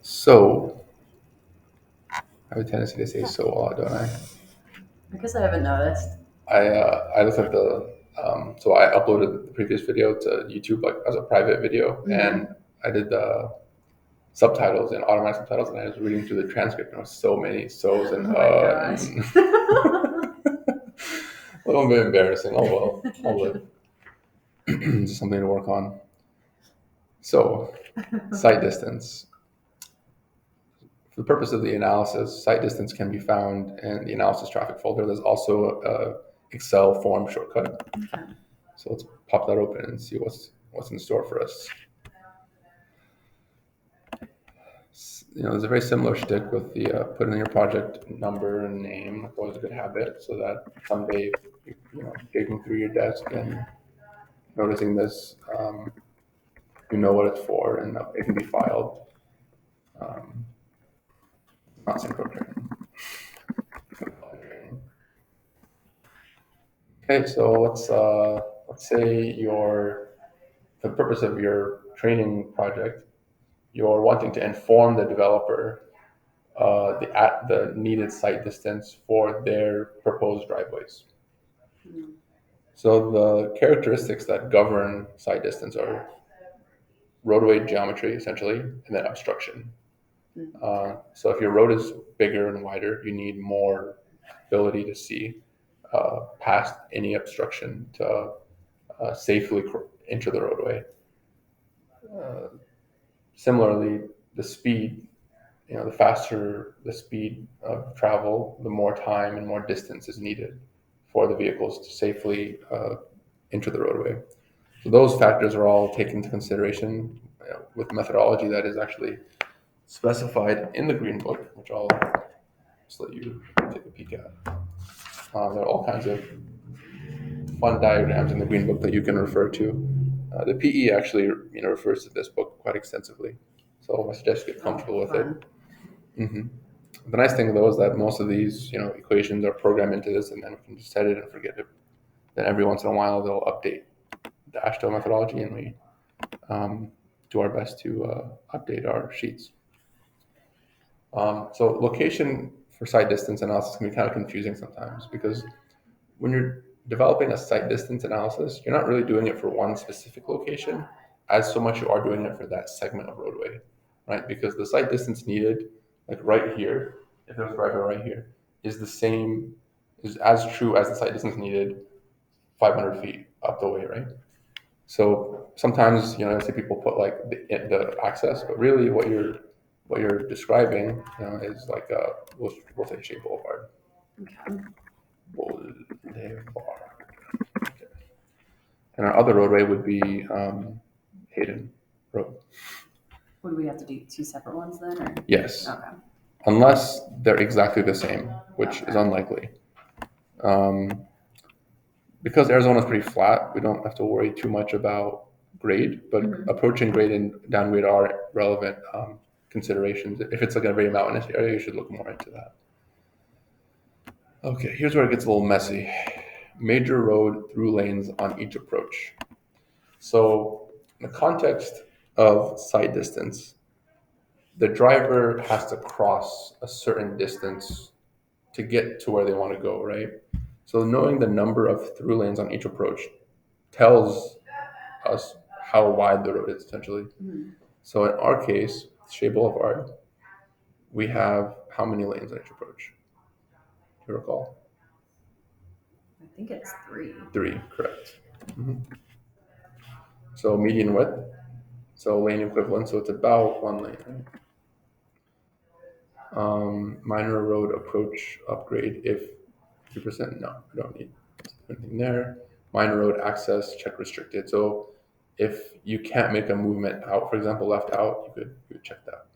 So, I have a tendency to say so a lot, don't I? I guess I haven't noticed. I looked at so I uploaded the previous video to YouTube like as a private video, and I did the subtitles and automatic subtitles, and I was reading through the transcript, and there was so many so's and Oh my gosh. a little bit embarrassing. Oh well, I'll live. Just something to work on. So, sight distance. For the purpose of the analysis, sight distance can be found in the analysis traffic folder. There's also a Excel form shortcut. Okay. So let's pop that open and see what's in store for us. There's a very similar shtick with the put in your project number and name. Always a good habit, so that someday, digging through your desk and noticing this, you know what it's for, and it can be filed. Not synchro training. Okay, so let's say for the purpose of your training project, you're wanting to inform the developer the needed site distance for their proposed driveways. So the characteristics that govern site distance are roadway geometry, essentially, and then obstruction. So if your road is bigger and wider, you need more ability to see past any obstruction to safely enter the roadway. Similarly, the speed, the faster the speed of travel, the more time and more distance is needed for the vehicles to safely enter the roadway. So those factors are all taken into consideration with methodology that is actually specified in the Green Book, which I'll just let you take a peek at. There are all kinds of fun diagrams in the Green Book that you can refer to. The PE actually, refers to this book quite extensively, so I suggest you get comfortable with it. Mm-hmm. The nice thing though is that most of these, equations are programmed into this, and then we can just set it and forget it. Then every once in a while they'll update the AASHTO methodology, and we do our best to update our sheets. So location for site distance analysis can be kind of confusing sometimes because when you're developing a site distance analysis, you're not really doing it for one specific location as so much you are doing it for that segment of roadway, right? Because the site distance needed, like right here, if there's a driveway right here, is as true as the site distance needed 500 feet up the way, right? So sometimes, I see people put like the access, but really what you're describing, is like we'll say Shea Boulevard. Okay. Boulevard. Okay. And our other roadway would be Hayden Road. Would we have to do two separate ones then? Or? Yes, Okay. unless they're exactly the same, which is unlikely. Because Arizona is pretty flat, we don't have to worry too much about grade, but approaching grade and downgrade are relevant considerations. If it's like a very mountainous area, you should look more into that. Okay, here's where it gets a little messy. Major road through lanes on each approach. So, in the context of site distance, the driver has to cross a certain distance to get to where they want to go, right? So, knowing the number of through lanes on each approach tells us how wide the road is, essentially. So, in our case, Shea Boulevard, we have how many lanes on each approach? Do you recall? I think it's 3. 3, correct. So, median width, so lane equivalent, so it's about 1 lane, right? Minor road approach upgrade if 2%. No, I don't need anything there. Minor road access check restricted. So if you can't make a movement out, for example, left out, you could check that.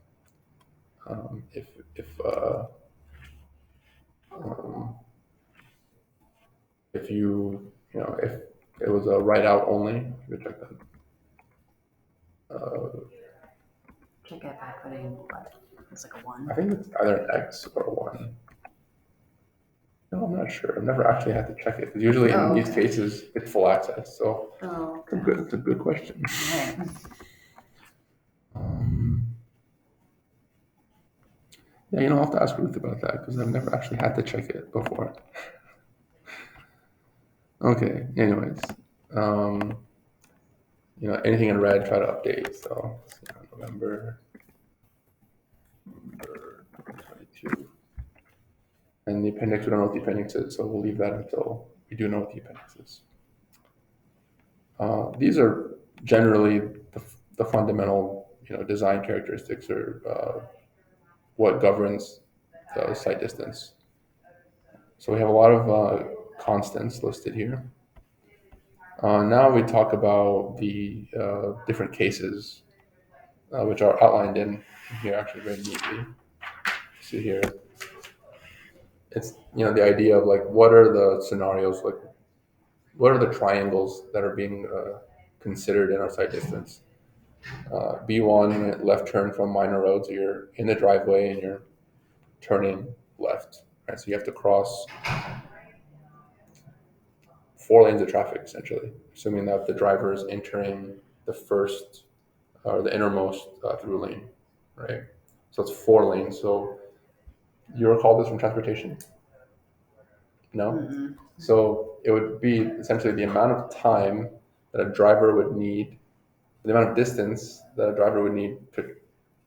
If um, if if it was a right out only, you could check that. Check it by putting what? Looks like a 1. I think it's either an X or a 1. No, I'm not sure. I've never actually had to check it because usually in these cases it's full access. So Oh, okay. it's a good question. Right. Yeah, I'll have to ask Ruth about that because I've never actually had to check it before. Okay, anyways, um, anything in red, try to update. So, November 2022. And the appendix, we don't know what the appendix is, so we'll leave that until we do know what the appendix is. These are generally the fundamental, design characteristics or what governs the sight distance. So we have a lot of constants listed here. Now we talk about the different cases, which are outlined in here actually very neatly. See here, it's the idea of like what are the scenarios, like what are the triangles that are being considered in our sight distance. B1, left turn from minor roads. So you're in the driveway and you're turning left, right? So you have to cross 4 lanes of traffic essentially, assuming that the driver is entering the first or the innermost through lane, right? So it's 4 lanes. So you recall this from transportation? No? Mm-mm. So it would be essentially the amount of time that a driver would need, the amount of distance that a driver would need to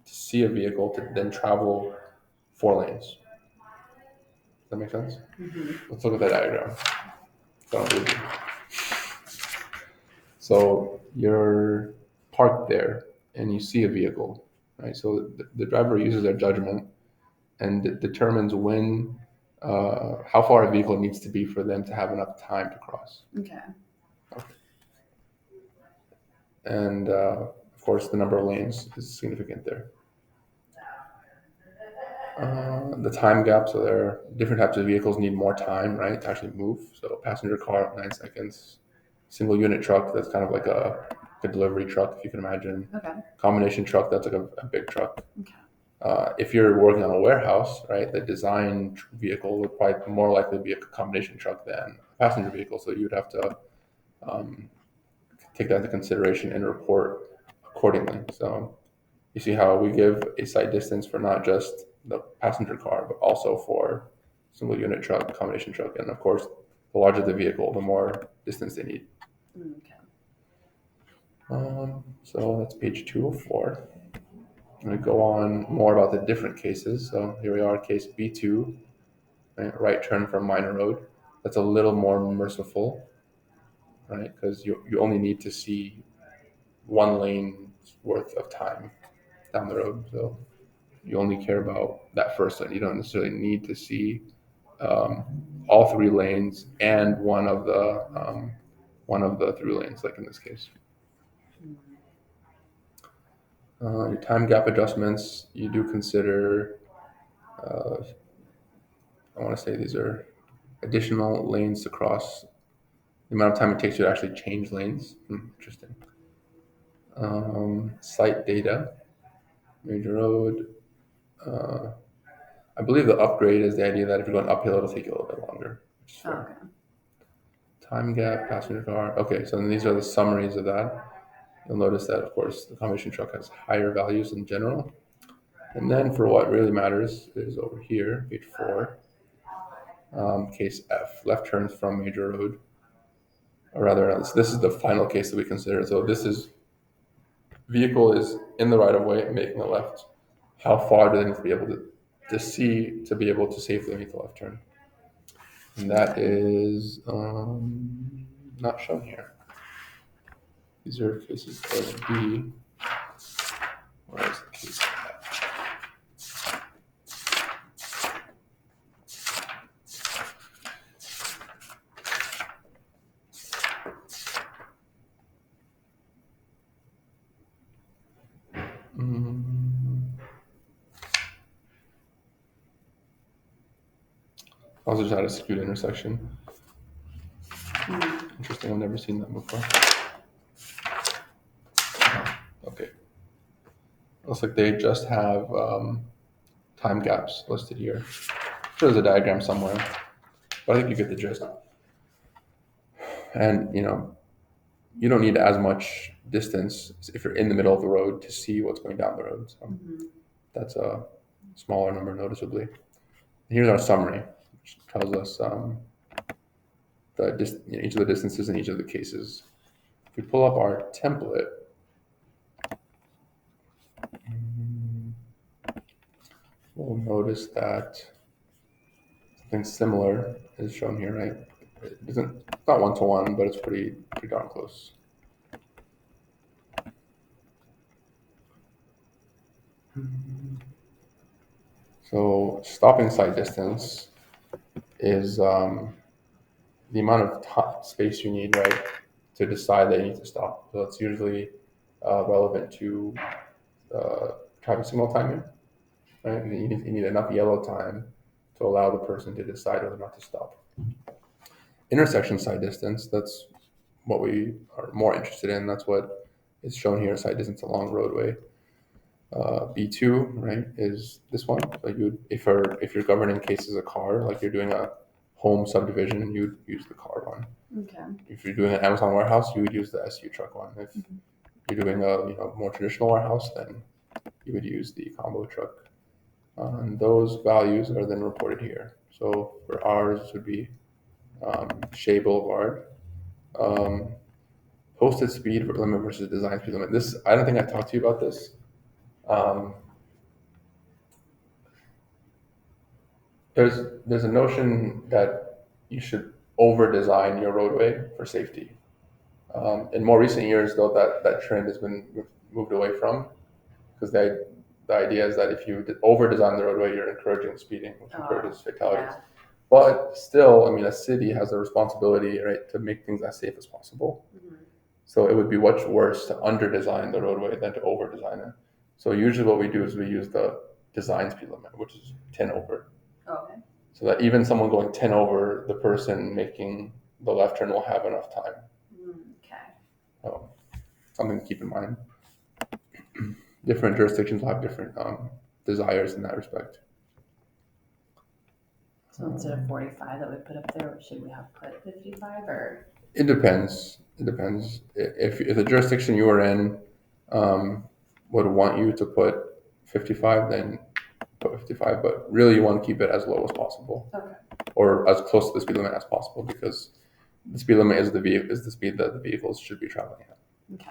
see a vehicle to then travel 4 lanes. Does that make sense? Mm-hmm. Let's look at that diagram. So So you're parked there and you see a vehicle, right? So the driver uses their judgment and determines how far a vehicle needs to be for them to have enough time to cross. Okay. And of course, the number of lanes is significant there. The time gap, so there are different types of vehicles need more time, right, to actually move. So passenger car, 9 seconds. Single unit truck, that's kind of like a delivery truck, if you can imagine. Okay. Combination truck, that's like a big truck. Okay. If you're working on a warehouse, right, the design vehicle would probably more likely be a combination truck than a passenger vehicle. So you'd have to um, take that into consideration and report accordingly. So you see how we give a sight distance for not just the passenger car, but also for single unit truck, combination truck, and of course, the larger the vehicle, the more distance they need. Okay. So that's page 204. We go on more about the different cases. So here we are, case B2, right turn from minor road. That's a little more merciful, right? Because you only need to see 1 lane's worth of time down the road. So you only care about that first lane. You don't necessarily need to see um, all 3 lanes and one of the through lanes, like in this case. Your time gap adjustments, you do consider. Uh, I want to say these are additional lanes to cross. The amount of time it takes you to actually change lanes. Interesting. Site data, major road. Uh, I believe the upgrade is the idea that if you're going uphill, it'll take you a little bit longer. Which is Oh, fair. okay. Time gap, passenger car. Okay, so then these are the summaries of that. You'll notice that, of course, the combination truck has higher values in general. And then for what really matters is over here, page 4, case F, left turns from major road. Or rather, this is the final case that we consider. So this is vehicle is in the right of way making a left. How far do they need to be able to see to be able to safely make the left turn? And that is not shown here. These are cases A and B. Where is the case F? Also just had a skewed intersection. Interesting, I've never seen that before. Okay. Looks like they just have time gaps listed here. Sure, there's a diagram somewhere, but I think you get the gist. And you don't need as much distance if you're in the middle of the road to see what's going down the road. So Mm-hmm. that's smaller number noticeably. Here's our summary, which tells us each of the distances in each of the cases. If we pull up our template, we'll notice that something similar is shown here, right? It's not one-to-one, but it's pretty darn close. So stopping sight distance is the amount of space you need, right, to decide that you need to stop. So it's usually relevant to traffic signal timing, right? You need enough yellow time to allow the person to decide whether or not to stop. Intersection sight distance, that's what we are more interested in. That's what is shown here, sight distance along roadway. B2, right, is this one. So if you're governing cases of car, like you're doing a home subdivision, you'd use the car one. Okay. If you're doing an Amazon warehouse, you would use the SU truck one. If you're doing a more traditional warehouse, then you would use the combo truck. And those values are then reported here. So for ours, this would be Shea Boulevard. Posted speed limit versus design speed limit. This, I don't think I talked to you about this. There's a notion that you should over-design your roadway for safety. In more recent years, though, that trend has been moved away from, because the idea is that if you over-design the roadway, you're encouraging speeding, which encourages fatalities. Yeah. But still, I mean, a city has a responsibility, right, to make things as safe as possible. Mm-hmm. So it would be much worse to under-design the roadway than to over-design it. So usually what we do is we use the design speed limit, which is 10 over. Okay. So that even someone going 10 over, the person making the left turn will have enough time. Okay. So something to keep in mind. Different jurisdictions will have different desires in that respect. So instead of 45 that we put up there, should we have put 55 or? It depends. It depends. If the jurisdiction you are in would want you to put 55, then put 55. But really, you want to keep it as low as possible, Okay. or as close to the speed limit as possible, because the speed limit is the speed that the vehicles should be traveling at. Okay.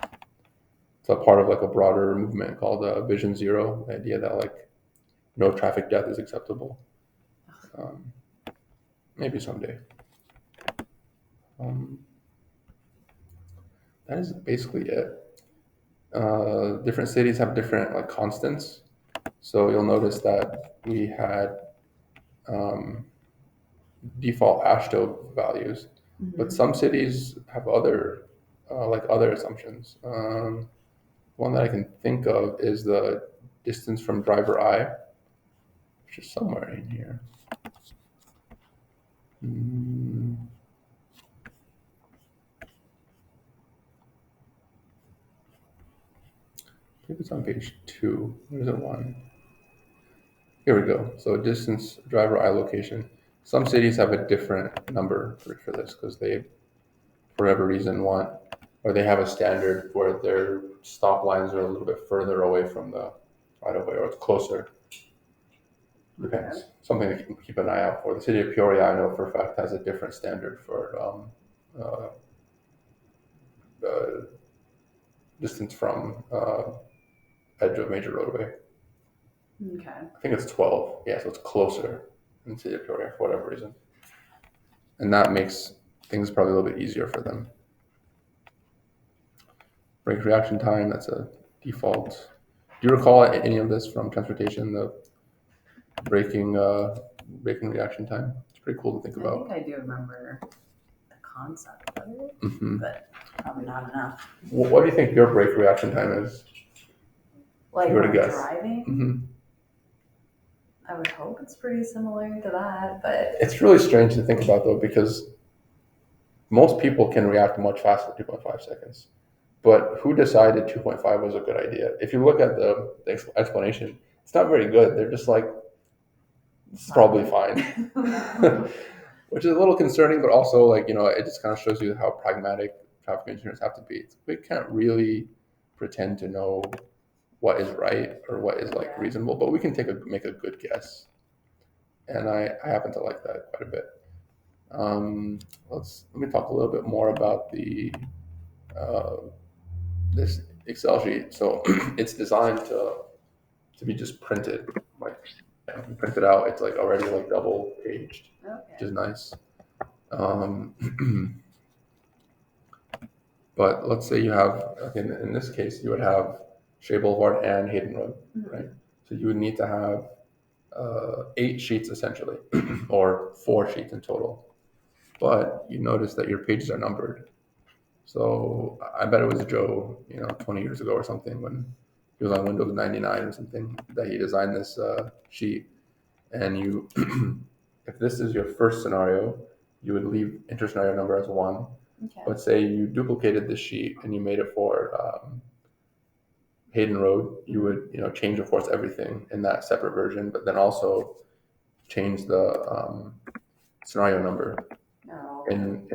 It's a part of like a broader movement called Vision Zero, the idea that like no traffic death is acceptable. Maybe someday. That is basically it. Different cities have different like constants. So you'll notice that we had default AASHTO values, but some cities have other assumptions. One that I can think of is the distance from driver eye, which is somewhere in here. I think it's on page 2. Where is it one? Here we go. So distance driver eye location. Some cities have a different number for this because they, for whatever reason, or they have a standard where their stop lines are a little bit further away from the right of way, or it's closer. Depends. Okay. Something to keep an eye out for. The city of Peoria, I know for a fact, has a different standard for distance from edge of major roadway. Okay. I think it's 12. Yeah, so it's closer in the city of Peoria for whatever reason. And that makes things probably a little bit easier for them. Brake reaction time, that's a default. Do you recall any of this from transportation, the braking reaction time? It's pretty cool to think about. I think I do remember the concept of it, but probably not enough. What do you think your brake reaction time is? Like if you were to guess. Driving? I would hope it's pretty similar to that, but it's really strange to think about though, because most people can react much faster than 2.5 seconds. But who decided 2.5 was a good idea? If you look at the explanation, it's not very good. They're just like, it's probably fine. Which is a little concerning, but also like, it just kind of shows you how pragmatic traffic engineers have to be. We can't really pretend to know what is right or what is like Yeah. reasonable, but we can make a good guess. And I happen to like that quite a bit. Let me talk a little bit more about the uh, this Excel sheet. So it's designed to be just printed, like you print it out. It's like already like double paged, which Okay. is nice. Um, but let's say you have, like in this case, you would have Shea Boulevard and Hayden Road, right? So you would need to have 8 sheets essentially, or 4 sheets in total. But you notice that your pages are numbered. So I bet it was Joe, 20 years ago or something, when he was on Windows 99 or something, that he designed this sheet. And you, if this is your first scenario, you would leave inter scenario number as 1. Okay. But say you duplicated this sheet and you made it for Hayden Road, you would change, of course, everything in that separate version, but then also change the scenario number Oh. in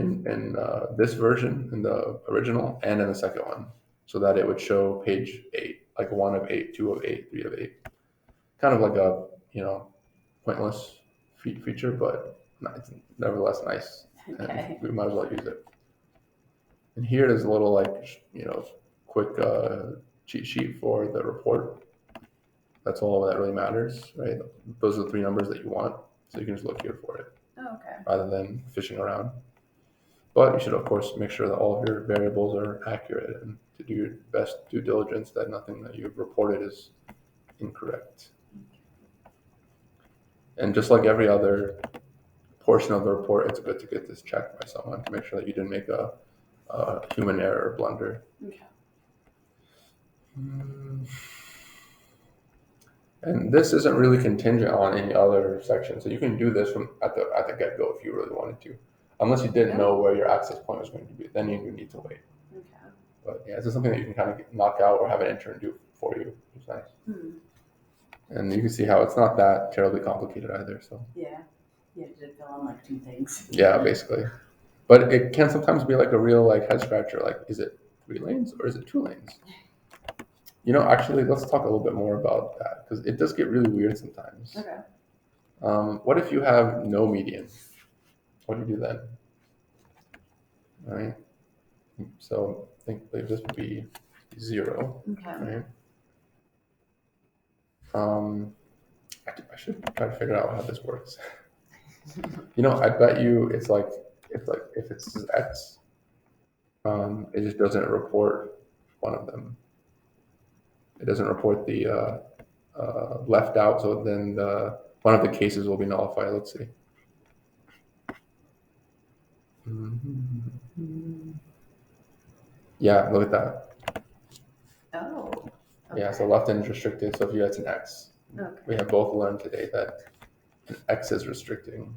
this version, in the original, and in the second one, so that it would show page 8, like 1 of 8, 2 of 8, 3 of 8. Kind of like a pointless feature, but it's nevertheless nice, and we might as well use it. And here is a little like quick cheat sheet for the report. That's all that really matters, right? Those are the 3 numbers that you want, so you can just look here for it. Oh, okay. Rather than fishing around. But you should, of course, make sure that all of your variables are accurate and to do your best due diligence that nothing that you've reported is incorrect. And just like every other portion of the report, it's good to get this checked by someone to make sure that you didn't make a human error or blunder. Okay. And this isn't really contingent on any other section, so you can do this from at the get go if you really wanted to, unless you didn't know where your access point was going to be. Then you do need to wait. Okay. But yeah, this is something that you can kind of knock out or have an intern do for you, which is nice. And you can see how it's not that terribly complicated either. So Yeah. You have to fill in like 2 things. yeah, basically. But it can sometimes be like a real like head scratcher. Like, is it 3 lanes or is it 2 lanes? Actually, let's talk a little bit more about that because it does get really weird sometimes. Okay. What if you have no median? What do you do then? All right. So I think this would be 0. Okay. Right. I should try to figure out how this works. I bet you it's like if it's X, it just doesn't report one of them. It doesn't report the left out, so then one of the cases will be nullified. Let's see. Yeah, look at that. Oh. Okay. Yeah, so left end is restricted. So if you that's an X, Okay. we have both learned today that an X is restricting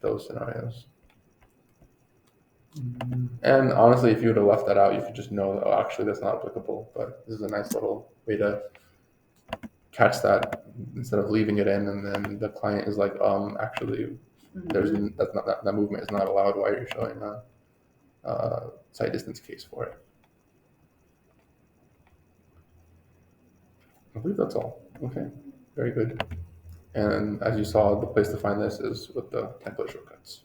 those scenarios. And honestly, if you would have left that out, you could just know that, oh, actually, that's not applicable. But this is a nice little way to catch that instead of leaving it in, and then the client is like, actually, that movement is not allowed. Why are you showing a site distance case for it? I believe that's all. Okay, very good. And as you saw, the place to find this is with the template shortcuts.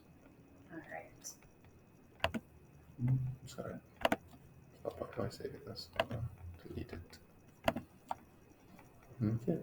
All right. Sorry. Stop. Why am I saving this? Delete it. Okay.